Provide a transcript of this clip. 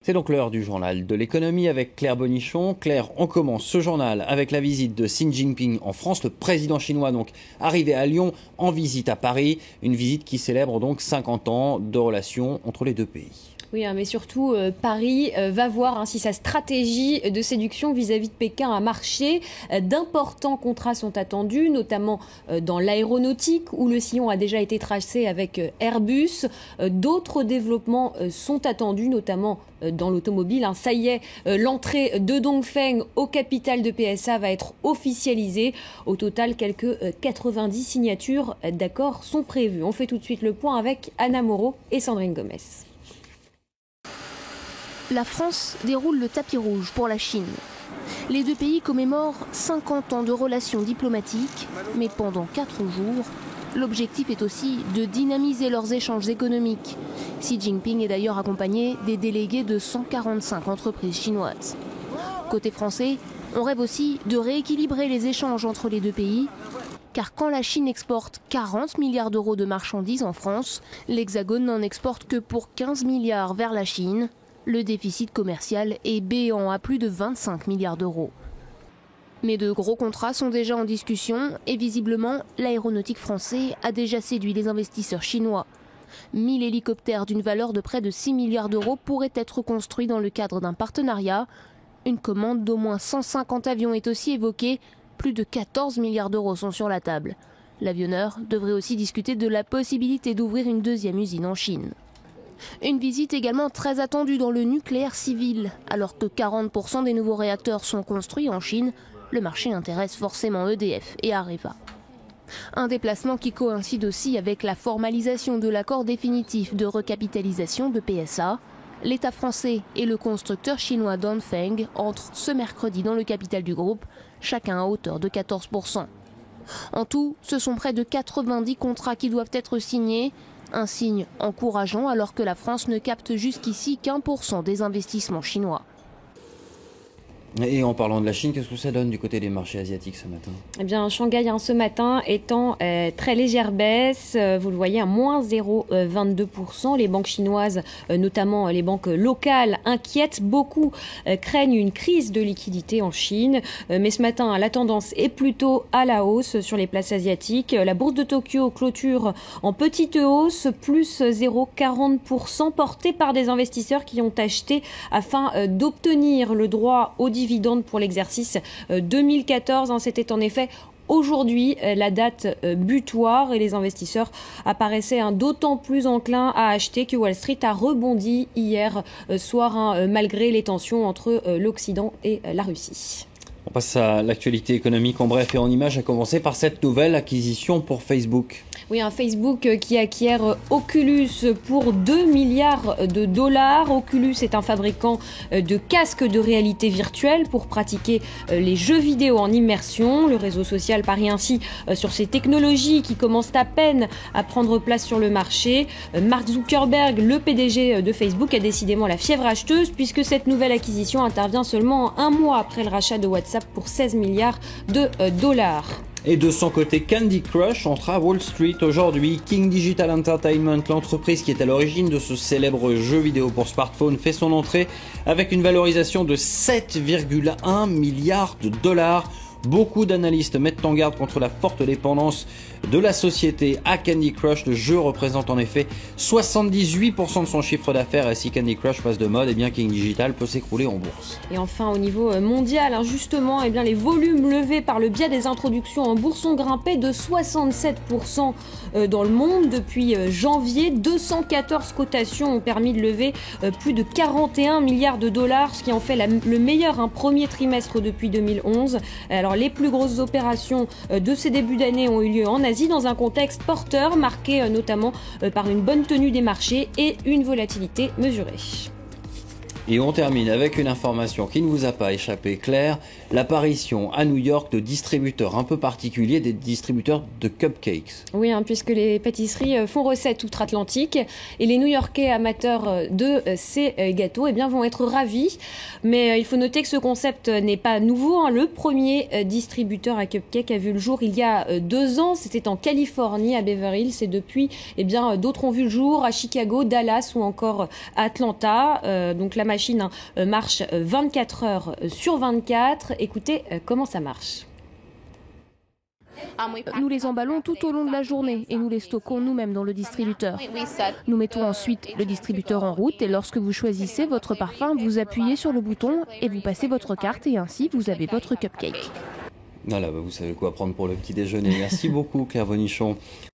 C'est donc l'heure du journal de l'économie avec Claire Bonichon. Claire, on commence ce journal avec la visite de Xi Jinping en France. Le président chinois donc arrivé à Lyon en visite à Paris. Une visite qui célèbre donc 50 ans de relations entre les deux pays. Oui, mais surtout, Paris va voir si sa stratégie de séduction vis-à-vis de Pékin a marché. D'importants contrats sont attendus, notamment dans l'aéronautique, où le sillon a déjà été tracé avec Airbus. D'autres développements sont attendus, notamment dans l'automobile. Ça y est, l'entrée de Dongfeng au capital de PSA va être officialisée. Au total, quelques 90 signatures d'accords sont prévues. On fait tout de suite le point avec Anna Moreau et Sandrine Gomez. La France déroule le tapis rouge pour la Chine. Les deux pays commémorent 50 ans de relations diplomatiques, mais pendant 4 jours, l'objectif est aussi de dynamiser leurs échanges économiques. Xi Jinping est d'ailleurs accompagné des délégués de 145 entreprises chinoises. Côté français, on rêve aussi de rééquilibrer les échanges entre les deux pays, car quand la Chine exporte 40 milliards d'euros de marchandises en France, l'Hexagone n'en exporte que pour 15 milliards vers la Chine. Le déficit commercial est béant à plus de 25 milliards d'euros. Mais de gros contrats sont déjà en discussion et visiblement, l'aéronautique français a déjà séduit les investisseurs chinois. 1000 hélicoptères d'une valeur de près de 6 milliards d'euros pourraient être construits dans le cadre d'un partenariat. Une commande d'au moins 150 avions est aussi évoquée. Plus de 14 milliards d'euros sont sur la table. L'avionneur devrait aussi discuter de la possibilité d'ouvrir une deuxième usine en Chine. Une visite également très attendue dans le nucléaire civil. Alors que 40% des nouveaux réacteurs sont construits en Chine, le marché intéresse forcément EDF et Areva. Un déplacement qui coïncide aussi avec la formalisation de l'accord définitif de recapitalisation de PSA. L'État français et le constructeur chinois Dongfeng entrent ce mercredi dans le capital du groupe, chacun à hauteur de 14%. En tout, ce sont près de 90 contrats qui doivent être signés. Un signe encourageant alors que la France ne capte jusqu'ici qu'1% des investissements chinois. Et en parlant de la Chine, qu'est-ce que ça donne du côté des marchés asiatiques ce matin ? Eh bien, Shanghai, ce matin, est en très légère baisse. Vous le voyez, à moins 0,22%. Les banques chinoises, notamment les banques locales, inquiètent. Beaucoup craignent une crise de liquidité en Chine. Mais ce matin, la tendance est plutôt à la hausse sur les places asiatiques. La bourse de Tokyo clôture en petite hausse, plus 0,40%, portée par des investisseurs qui ont acheté afin d'obtenir le droit au dividende pour l'exercice 2014. C'était en effet aujourd'hui la date butoir et les investisseurs apparaissaient d'autant plus enclins à acheter que Wall Street a rebondi hier soir malgré les tensions entre l'Occident et la Russie. On passe à l'actualité économique en bref et en images, à commencer par cette nouvelle acquisition pour Facebook. Oui, un Facebook qui acquiert Oculus pour 2 milliards de dollars. Oculus est un fabricant de casques de réalité virtuelle pour pratiquer les jeux vidéo en immersion. Le réseau social parie ainsi sur ces technologies qui commencent à peine à prendre place sur le marché. Mark Zuckerberg, le PDG de Facebook, a décidément la fièvre acheteuse puisque cette nouvelle acquisition intervient seulement un mois après le rachat de WhatsApp pour 16 milliards de dollars. Et de son côté, Candy Crush entre à Wall Street aujourd'hui. King Digital Entertainment, l'entreprise qui est à l'origine de ce célèbre jeu vidéo pour smartphone, fait son entrée avec une valorisation de 7,1 milliards de dollars. Beaucoup d'analystes mettent en garde contre la forte dépendance de la société à Candy Crush. Le jeu représente en effet 78% de son chiffre d'affaires et si Candy Crush passe de mode, King Digital peut s'écrouler en bourse. Et enfin au niveau mondial, justement, les volumes levés par le biais des introductions en bourse ont grimpé de 67% dans le monde depuis janvier. 214 cotations ont permis de lever plus de 41 milliards de dollars, ce qui en fait le meilleur premier trimestre depuis 2011. Alors les plus grosses opérations de ces débuts d'année ont eu lieu en Asie dans un contexte porteur marqué notamment par une bonne tenue des marchés et une volatilité mesurée. Et on termine avec une information qui ne vous a pas échappé, Claire, l'apparition à New York de distributeurs un peu particuliers, des distributeurs de cupcakes. Oui, puisque les pâtisseries font recette outre-Atlantique et les New-Yorkais amateurs de ces gâteaux vont être ravis. Mais il faut noter que ce concept n'est pas nouveau. Le premier distributeur à cupcakes a vu le jour il y a 2 ans. C'était en Californie, à Beverly Hills. Et depuis, d'autres ont vu le jour à Chicago, Dallas ou encore à Atlanta. Donc la machine marche 24 heures sur 24. Écoutez comment ça marche. Nous les emballons tout au long de la journée et nous les stockons nous-mêmes dans le distributeur. Nous mettons ensuite le distributeur en route et lorsque vous choisissez votre parfum, vous appuyez sur le bouton et vous passez votre carte et ainsi vous avez votre cupcake. Voilà, vous savez quoi prendre pour le petit déjeuner. Merci beaucoup Claire Vonichon.